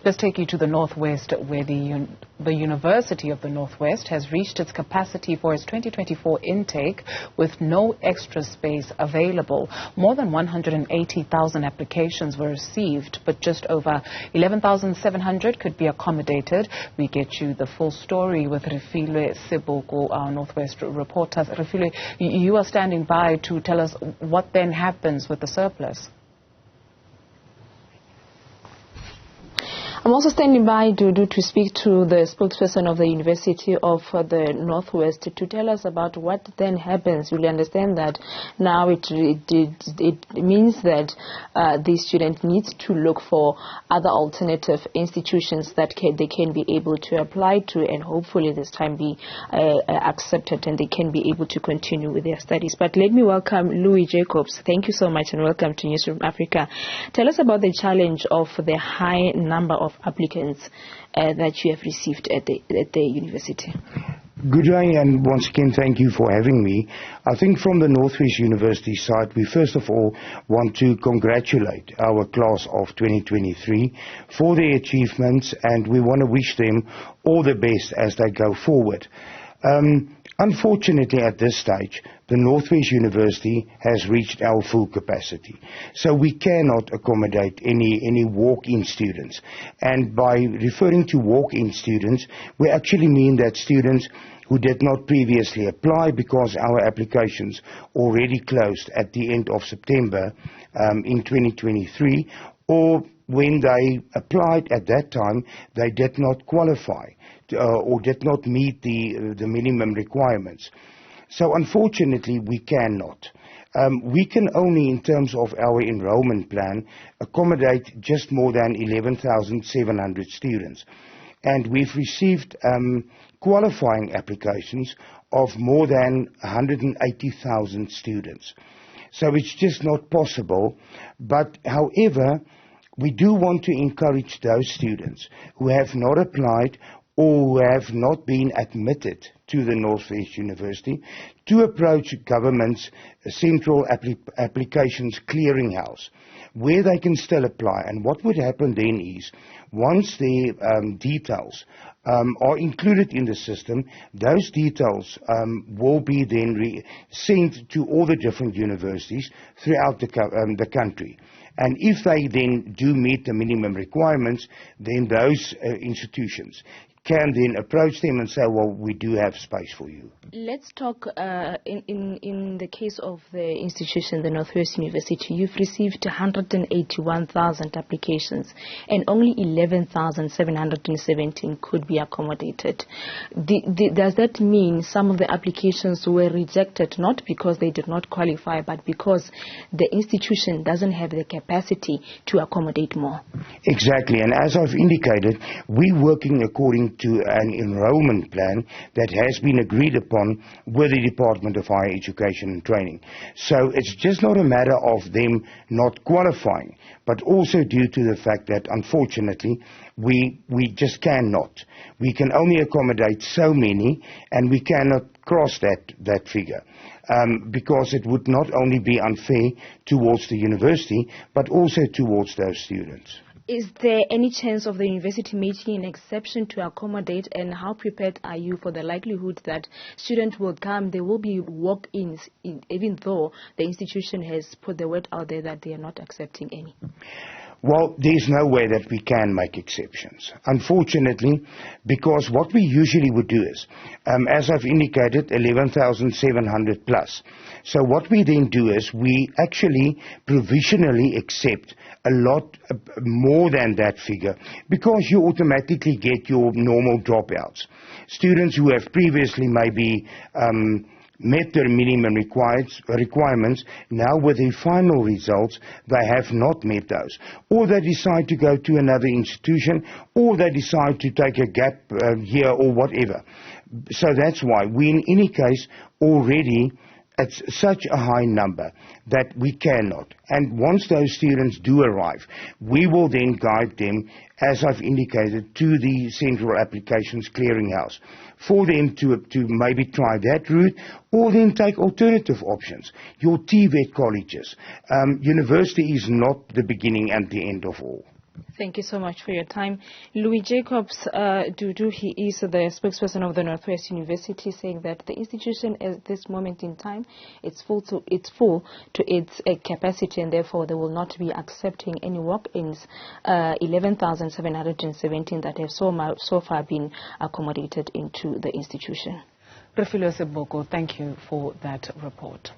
Let's take you to the Northwest, where the University of the Northwest has reached its capacity for its 2024 intake with no extra space available. More than 180,000 applications were received, but just over 11,700 could be accommodated. We get you the full story with Refiloe Seboko, our Northwest reporter. Refiloe, you are standing by to tell us what then happens with the surplus. I'm also standing by, Dudu, to speak to the spokesperson of the University of the Northwest to tell us about what then happens. You'll understand that now it means that the student needs to look for other alternative institutions that they can be able to apply to, and hopefully this time be accepted and they can be able to continue with their studies. But let me welcome Louis Jacobs. Thank you so much and welcome to Newzroom Africa. Tell us about the challenge of the high number of applicants that you have received at the university. Good day, and once again thank you for having me. I think from the Northwest University side, we first of all want to congratulate our class of 2023 for their achievements, and we want to wish them all the best as they go forward. Unfortunately, at this stage, the Northwest University has reached our full capacity. So we cannot accommodate any walk-in students. And by referring to walk-in students, we actually mean that students who did not previously apply because our applications already closed at the end of September in 2023, or when they applied at that time, they did not qualify or did not meet the minimum requirements. So unfortunately, we cannot. We can only, in terms of our enrollment plan, accommodate just more than 11,700 students. And we've received qualifying applications of more than 180,000 students. So it's just not possible. But however, we do want to encourage those students who have not applied or who have not been admitted to the Northwest University to approach government's Central Applications Clearinghouse, where they can still apply. And what would happen then is, once their details are included in the system, those details will be then sent to all the different universities throughout the country. And if they then do meet the minimum requirements, then those institutions can then approach them and say, well, we do have space for you. Let's talk in the case of the institution, the Northwest University. You've received 181,000 applications and only 11,717 could be accommodated. Does that mean some of the applications were rejected, not because they did not qualify, but because the institution doesn't have the capacity to accommodate more? Exactly, and as I've indicated, we're working according to an enrollment plan that has been agreed upon with the Department of Higher Education and Training. So it's just not a matter of them not qualifying, but also due to the fact that unfortunately we just cannot. We can only accommodate so many, and we cannot cross that figure. Because it would not only be unfair towards the university, but also towards those students. Is there any chance of the university making an exception to accommodate, and how prepared are you for the likelihood that students will come, there will be walk-ins, even though the institution has put the word out there that they are not accepting any? Well, there's no way that we can make exceptions, unfortunately, because what we usually would do is, as I've indicated, 11,700 plus. So what we then do is we actually provisionally accept a lot more than that figure, because you automatically get your normal dropouts. Students who have previously maybe met their minimum requirements, now with their final results, they have not met those. Or they decide to go to another institution, or they decide to take a gap year or whatever. So that's why we, in any case, already it's such a high number that we cannot. And once those students do arrive, we will then guide them, as I've indicated, to the Central Applications Clearinghouse for them to maybe try that route, or then take alternative options. Your TVET colleges. University is not the beginning and the end of all. Thank you so much for your time. Louis Jacobs, Dudu, he is the spokesperson of the Northwest University, saying that the institution at this moment in time, it's full to its capacity, and therefore they will not be accepting any walk-ins, 11,717 that have so far been accommodated into the institution. Refiloe Seboko, thank you for that report.